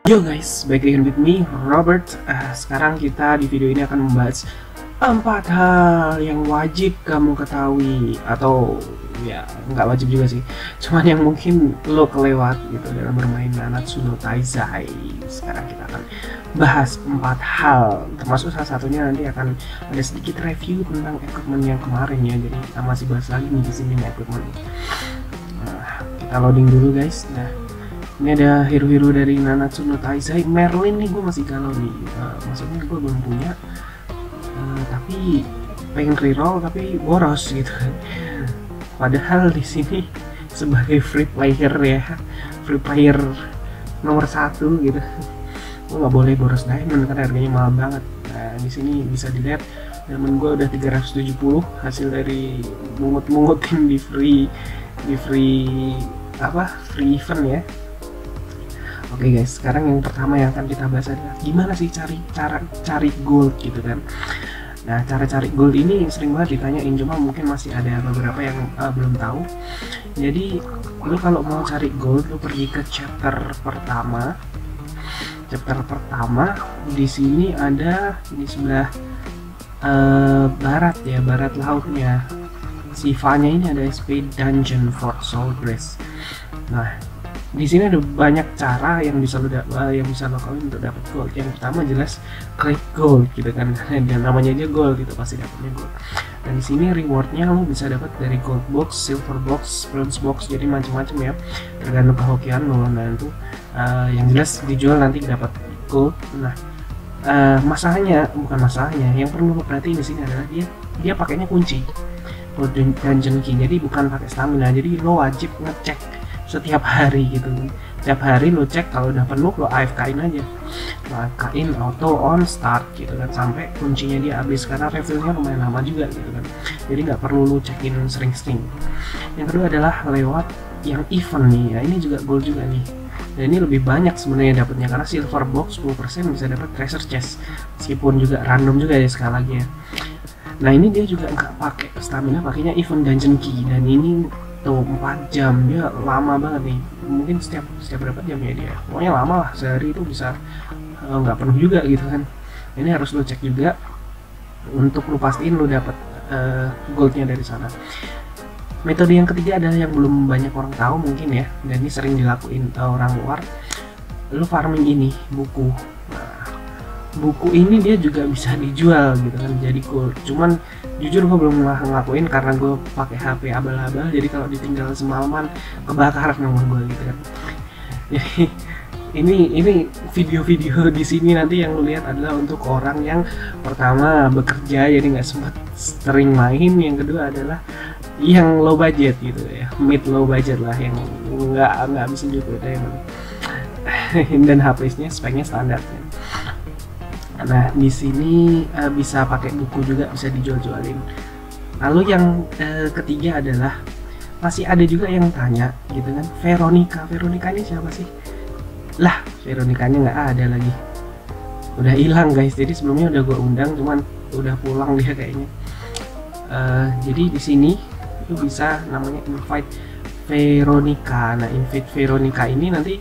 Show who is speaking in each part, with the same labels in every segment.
Speaker 1: Yo guys, back again with me, Robert. Sekarang kita di video ini akan membahas 4 hal yang wajib kamu ketahui. Atau ya, nggak wajib juga sih, cuman yang mungkin lo kelewat gitu dalam bermain Nanatsu no Taizai. Sekarang kita akan bahas 4 hal, termasuk salah satunya nanti akan ada sedikit review tentang equipment yang kemarin ya. Jadi kita masih bahas lagi nih di sini equipment. Kita loading dulu guys. Nah, ini ada hero-hero dari Nanatsu no Taizai. Merlin nih gue masih galau nih, maksudnya gue belum punya, tapi pengen reroll tapi boros gitu kan. Padahal di sini sebagai free player ya, free player nomor 1 gitu, gue nggak boleh boros diamond karena harganya mahal banget. Nah di sini bisa dilihat diamond gue udah 370 hasil dari mungut-mungutin di free event ya. Oke guys, sekarang yang pertama yang akan kita bahas adalah gimana sih cara cari gold gitu kan. Nah, cara cari gold ini sering banget ditanyain, cuma mungkin masih ada beberapa yang belum tahu. Jadi, lu kalau mau cari gold, lu pergi ke chapter pertama. Chapter pertama di sini ada di sebelah barat ya, barat lautnya. Sifanya ini ada SP Dungeon for Soul Grace. Nah, di sini ada banyak cara yang bisa lo lakuin untuk dapat gold. Yang pertama jelas klik gold gitu kan, dan namanya aja gold gitu pasti dapatnya gold. Dan di sini rewardnya lo bisa dapat dari gold box, silver box, bronze box, jadi macam-macam ya, tergantung kehokian lo. Nah itu yang jelas dijual nanti dapat gold. Nah bukan masalahnya, yang perlu lo perhatiin di sini adalah dia pakainya kunci dungeon key, jadi bukan pakai stamina. Jadi lo wajib ngecek setiap hari gitu. Setiap hari lo cek, kalau udah penuh lo AFK-in aja, lo AFK-in auto on start gitu kan sampai kuncinya dia habis, karena refillnya lumayan lama juga gitu kan. Jadi nggak perlu lo cekin sering-sering. Yang kedua adalah lewat yang event nih ya, ini juga gold juga nih. Dan ini lebih banyak sebenarnya dapatnya karena silver box 10% bisa dapat treasure chest, meskipun juga random juga ya sekali lagi ya. Nah ini dia juga nggak pakai stamina, pakainya event dungeon key, dan ini tuh 4 jam, dia lama banget nih. Mungkin setiap berapa jam ya dia, pokoknya lama lah, sehari itu bisa nggak penuh juga gitu kan. Ini harus lo cek juga untuk lo pastiin lo dapat goldnya dari sana. Metode yang ketiga adalah yang belum banyak orang tahu mungkin ya, dan ini sering dilakuin orang luar. Lo farming ini buku. Buku ini dia juga bisa dijual gitu kan, jadi gold. Cuman jujur gue belum ngelakuin karena gue pakai HP abal-abal, jadi kalau ditinggal semalaman kebakaran nomor gue gitu kan. Jadi ini video-video di sini nanti yang lu lihat adalah untuk orang yang pertama bekerja jadi nggak sempat sering main, yang kedua adalah yang low budget gitu ya, mid low budget lah, yang nggak bisa juga diamond dan HP-nya speknya standar kan. Nah di sini bisa pakai buku juga, bisa dijual-jualin. Lalu yang ketiga adalah masih ada juga yang tanya gitu kan, Veronica ini siapa sih? Lah Veronicanya nggak ada lagi, udah hilang guys. Jadi sebelumnya udah gue undang, cuman udah pulang dia kayaknya. Jadi di sini itu bisa namanya invite Veronica. Nah invite Veronica ini nanti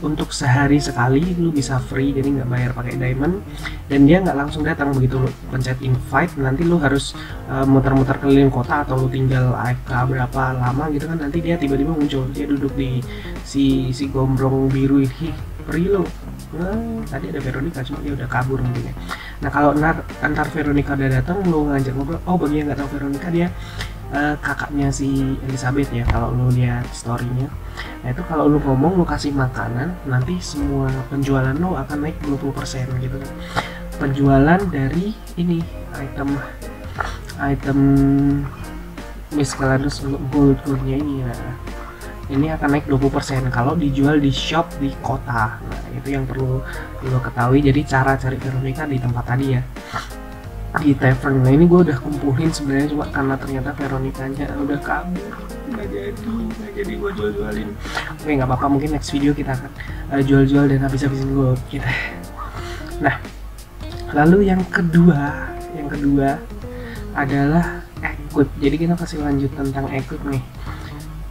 Speaker 1: untuk sehari sekali lu bisa free, jadi nggak bayar pakai diamond, dan dia nggak langsung datang begitu lu pencet invite. Nanti lu harus muter-muter keliling kota, atau lu tinggal AFK berapa lama gitu kan, nanti dia tiba-tiba muncul, dia duduk di si gombrong biru ini, free lo. Nah, tadi ada Veronica cuma dia udah kabur mungkin ya. Nah kalau antar Veronica udah datang, lu ngajak ngobrol. Oh bagi yang nggak tahu, Veronica dia kakaknya si Elizabeth ya kalau lu lihat storynya. Nah itu kalau lu ngomong, lu kasih makanan, nanti semua penjualan lu akan naik 20% gitu kan. Penjualan dari ini item Miscellaneous goldnya ini, nah ini akan naik 20% kalau dijual di shop di kota. Nah itu yang perlu lu ketahui. Jadi cara cari Veronica di tempat tadi ya, di tavern. Nah ini gue udah kumpulin sebenarnya, cuma karena ternyata Veronicanya udah kabur, nggak jadi gue jualin. Oke nggak apa-apa, mungkin next video kita akan jual-jual dan habis-habisin gold kita. Nah lalu yang kedua adalah equip. Jadi kita kasih lanjut tentang equip nih.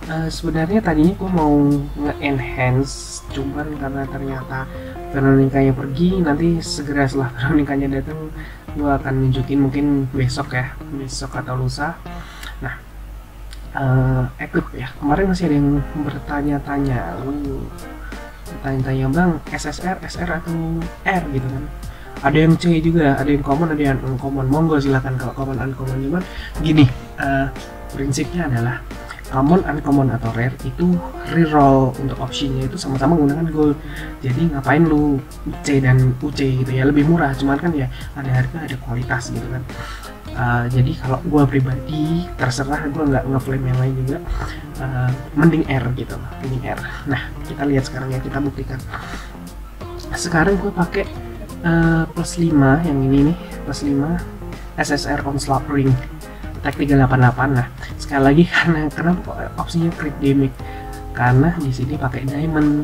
Speaker 1: Sebenarnya tadinya gue mau nge-enhance, cuman karena ternyata Veronica-nya pergi, nanti segera setelah Veronica-nya datang gue akan nunjukin mungkin besok ya, besok atau lusa. Nah, equip ya, kemarin masih ada yang bertanya-tanya, tanya-tanya bang SSR, SR atau R gitu kan. Ada yang C juga, ada yang common, ada yang uncommon. Monggo silakan kalau common uncommon. Cuman gini, prinsipnya adalah common, uncommon atau rare itu reroll untuk optionnya itu sama-sama menggunakan gold. Jadi ngapain lu C dan UC gitu ya, lebih murah. Cuman kan ya ada harga ada kualitas gitu kan. Jadi kalau gue pribadi terserah, gue nggak ngeflame yang lain juga, mending R gitu loh, mending R. Nah kita lihat sekarang ya, kita buktikan. Sekarang gue pakai plus 5 yang ini nih, plus 5 SSR Onslaught Ring attack 388. Nah sekali lagi karena kenapa opsinya crit damage, karena di sini pakai diamond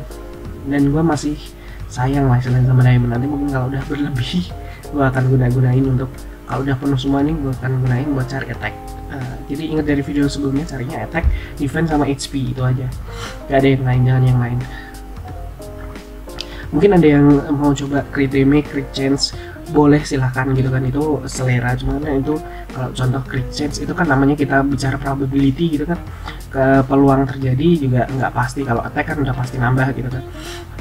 Speaker 1: dan gue masih sayang lah selain sama diamond. Nanti mungkin kalau udah berlebih gue akan gunain untuk, kalau udah penuh semua nih gue akan gunain buat cari attack. Jadi ingat dari video sebelumnya, carinya attack, defense sama HP itu aja, gak ada yang lain, jangan yang lain. Mungkin ada yang mau coba crit damage, crit chance, boleh silahkan gitu kan, itu selera. Cuman itu kalau contoh crit chance itu kan namanya kita bicara probability gitu kan, ke peluang terjadi juga nggak pasti. Kalau attack kan udah pasti nambah gitu kan.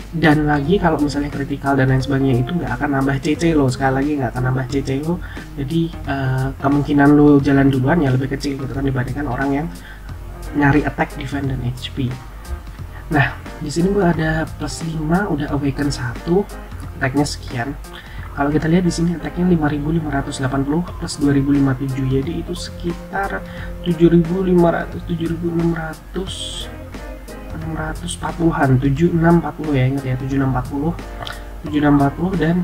Speaker 1: Dan lagi kalau misalnya critical dan lain sebagainya itu nggak akan nambah CC lo, sekali lagi nggak akan nambah CC lo. Jadi kemungkinan lo jalan duluan ya lebih kecil gitu kan dibandingkan orang yang nyari attack, defense dan HP. Nah di sini gue ada plus 5, udah awaken 1, attacknya sekian. Kalau kita lihat di sini attacknya 5580 plus 2057, jadi itu sekitar 7500, 7600, 640-an, 7640 ya, ingat ya, 7640, 7640 dan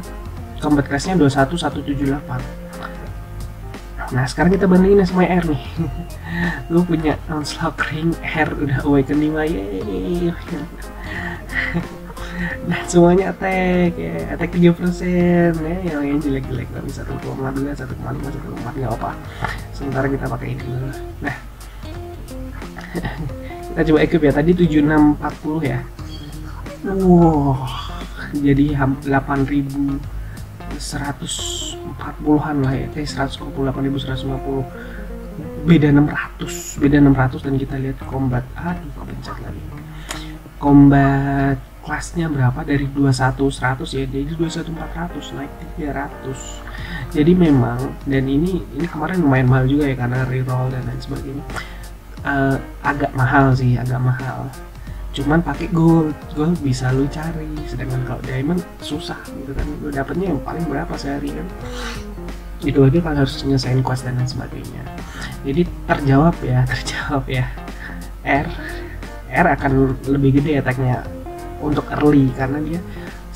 Speaker 1: combat class-nya 21178. Nah sekarang kita bandingin sama R nih. Gue punya Onslaught Ring R udah awaken 5, yeay. Nah semuanya attack ya, attack 3% ya, yang jelek-jelek tapi 1,2, 1,5, 1,4 nggak apa. Sementara kita pakai ini dulu. Nah kita coba equip ya, tadi 7640 ya. Wow, jadi 8140-an lah ya, 128.150, beda 600 dan kita lihat combat, aduh kepencet lagi, combat kelasnya berapa, dari 21 100 ya, jadi 21400 naik 300. Jadi memang, dan ini kemarin lumayan mahal juga ya karena reroll dan lain sebagainya. Agak mahal sih, agak mahal. Cuman pakai gold bisa lu cari, sedangkan kalau diamond susah gitu kan. Lu dapetnya yang paling berapa sehari kan? Itu aja kalau harus nyelesain quest dan lain sebagainya. Jadi terjawab ya. R akan lebih gede attacknya untuk early karena dia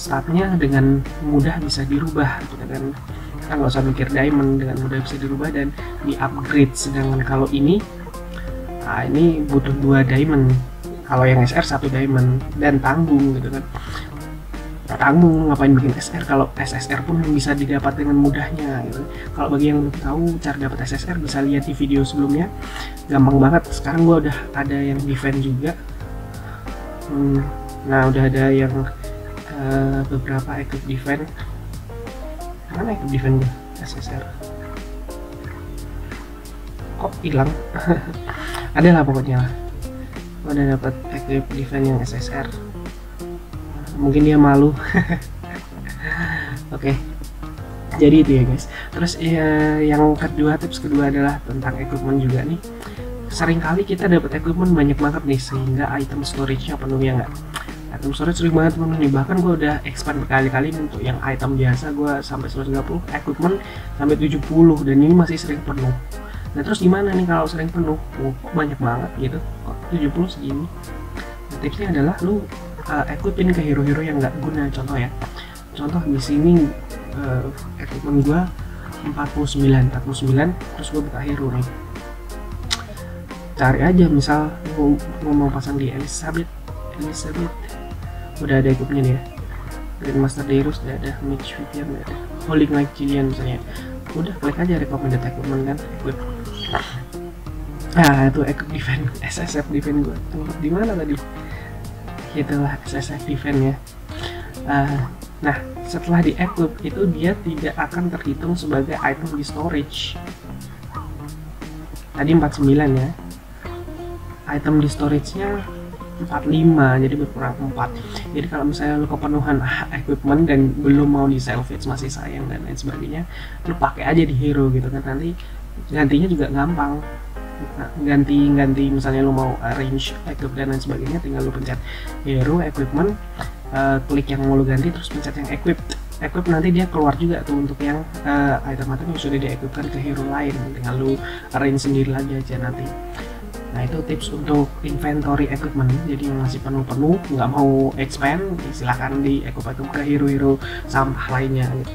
Speaker 1: statnya dengan mudah bisa dirubah gitu kan. Kita nggak usah mikir diamond, dengan mudah bisa dirubah dan di upgrade. Sedangkan kalau ini butuh 2 diamond, kalau yang SR 1 diamond dan tanggung gitu kan. Tanggung ngapain bikin SR kalau SSR pun bisa didapat dengan mudahnya gitu. Kalau bagi yang belum tahu cara dapat SSR bisa lihat di video sebelumnya, gampang banget. Sekarang gua udah ada yang defense juga. Nah udah ada yang beberapa equip defense. Mana equip defense gue? SSR kok hilang? Ada lah pokoknya lah. Udah dapat equip defense yang SSR. Mungkin dia malu. Oke. Jadi itu ya guys. Terus yang kedua, tips kedua adalah tentang equipment juga nih. Seringkali kita dapat equipment banyak banget nih sehingga item storage-nya penuh, ya nggak? Item storage sering banget penuh nih. Bahkan gue udah expand berkali-kali untuk yang item biasa gue sampai 130, equipment sampai 70 dan ini masih sering penuh. Nah terus gimana nih kalau sering penuh? Kok banyak banget gitu? Kok 70 segini? Nah, tipsnya adalah lu equipin ke hero-hero yang nggak guna. Contoh ya, contoh di sini equipment gue 49 terus gue buka hero nih. Cari aja, misal gue mau pasang di Elizabeth, udah ada equipnya dia. Grandmaster Deirus udah ada, Mage Vivian udah ada, Holy Knight Jillian misalnya. Udah klik aja recommended equipment kan, equip. Nah itu equip defense, SSF defense gue di mana tadi, itulah SSF defense ya. Nah setelah di equip itu dia tidak akan terhitung sebagai item di storage. Tadi 49 ya, item di storage nya 45, jadi berkurang 4. Jadi kalau misalnya lu kepenuhan equipment dan belum mau di salvage, masih sayang dan lain sebagainya, lu pakai aja di hero gitu kan, nanti gantinya juga gampang. Ganti misalnya lu mau arrange equip dan lain sebagainya, tinggal lu pencet hero equipment, klik yang mau lu ganti, terus pencet yang equip nanti dia keluar juga tuh untuk yang item-item yang sudah di-equipkan ke hero lain, tinggal lu arrange sendiri lagi aja nanti. Nah itu tips untuk inventory equipment, jadi yang masih penuh-penuh nggak mau expand, silahkan di equip ke hero-hero sampah lainnya gitu.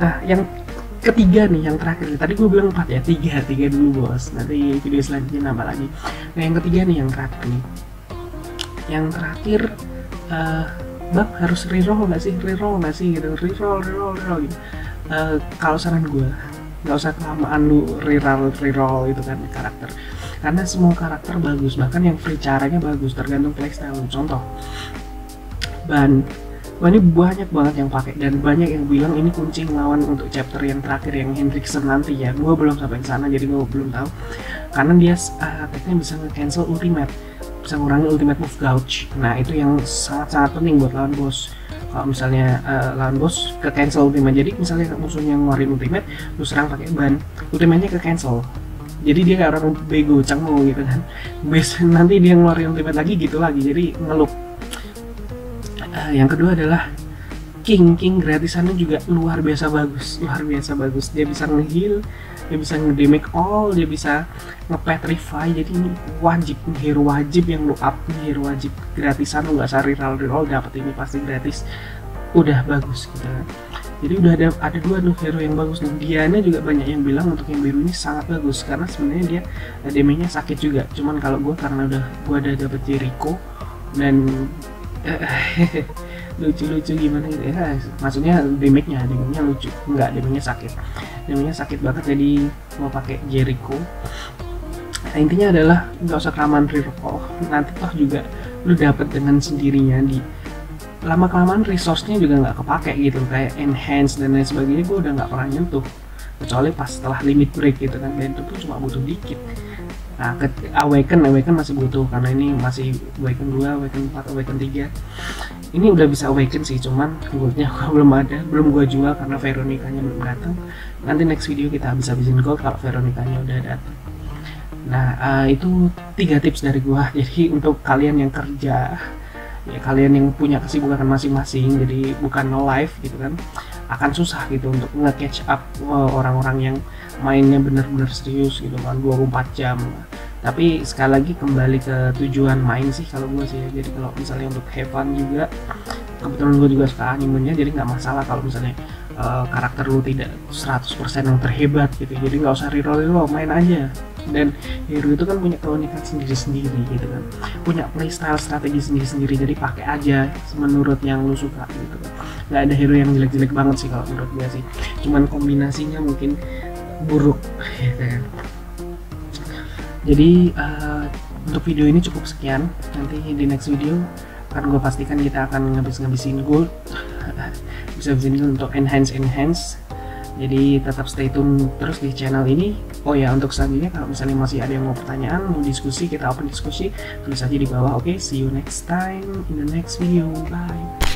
Speaker 1: Nah yang ketiga nih, yang terakhir, tadi gue bilang 4 ya, 3 dulu bos, nanti video selanjutnya nambah lagi. Nah yang ketiga nih, yang terakhir bang harus reroll nggak sih gitu, reroll gitu. Kalau saran gue nggak usah kelamaan lu reroll itu kan karakter, karena semua karakter bagus, bahkan yang free caranya bagus, tergantung playstyle. Contoh ban, ini banyak banget yang pakai dan banyak yang bilang ini kunci ngelawan untuk chapter yang terakhir yang Hendrickson nanti ya. Gue belum sampai ke sana, jadi gue belum tahu, karena dia attack-nya bisa nge-cancel ultimate, bisa ngurangi ultimate move gouge. Nah itu yang sangat penting buat lawan boss. Kalau misalnya lawan bos ke cancel ultimate, jadi misalnya musuhnya ngeluarin ultimate, lu serang pakai ban, ultimate-nya ke cancel, jadi dia kayak orang bego canggung gitu kan, nanti dia ngeluarin ultimate lagi gitu lagi, jadi ngelup. Yang kedua adalah King gratisannya juga luar biasa bagus, dia bisa nge-heal, dia bisa nge-damage all, dia bisa nge-petrify, jadi ini wajib, hero wajib yang lu up, hero wajib gratisan, lu gak usah reroll dapet ini pasti gratis, udah bagus gitu. Jadi udah ada 2 tuh hero yang bagus nih. Diana juga banyak yang bilang untuk yang biru ini sangat bagus, karena sebenarnya dia damage-nya sakit juga, cuman kalau gue karena gue udah dapet Jericho dan lucu gimana gitu ya, maksudnya damage-nya lucu, enggak, damage-nya sakit banget, jadi mau pakai Jericho. Nah, intinya adalah nggak usah kelamaan reroll, nanti toh juga lu dapat dengan sendirinya, di lama kelamaan resource-nya juga nggak kepake gitu, kayak enhance dan lain sebagainya gue udah nggak pernah nyentuh, kecuali pas setelah limit break gitu kan, dan itu pun cuma butuh dikit. Nah, awaken masih butuh, karena ini masih awaken 2, awaken 4, awaken 3. Ini udah bisa awaken sih, cuman goldnya belum gua jual karena Veronica-nya belum datang. Nanti next video kita habisin gold kalau Veronica-nya udah datang. Nah, itu 3 tips dari gua. Jadi untuk kalian yang kerja, ya kalian yang punya kesibukan masing-masing, jadi bukan no life gitu kan, akan susah gitu untuk nge-catch up orang-orang yang mainnya bener-bener serius gitu kan, 24 jam. Tapi sekali lagi kembali ke tujuan main sih kalau gue sih ya. Jadi kalau misalnya untuk have fun juga, kebetulan gue juga suka animenya, jadi nggak masalah kalau misalnya karakter lu tidak 100% yang terhebat gitu, jadi nggak usah reroll, main aja. Dan hero itu kan punya keunikan sendiri-sendiri gitu kan, punya playstyle strategi sendiri-sendiri, jadi pakai aja menurut yang lu suka gitu kan. Nggak ada hero yang jelek-jelek banget sih kalau menurut gue sih, cuman kombinasinya mungkin buruk gitu kan. Jadi untuk video ini cukup sekian, nanti di next video akan gue pastikan kita akan ngabisin gold bisa untuk enhance. Jadi tetap stay tune terus di channel ini. Oh ya, untuk selanjutnya kalau misalnya masih ada yang mau pertanyaan, mau diskusi, kita open diskusi, tulis aja di bawah. Oke, see you next time in the next video. Bye.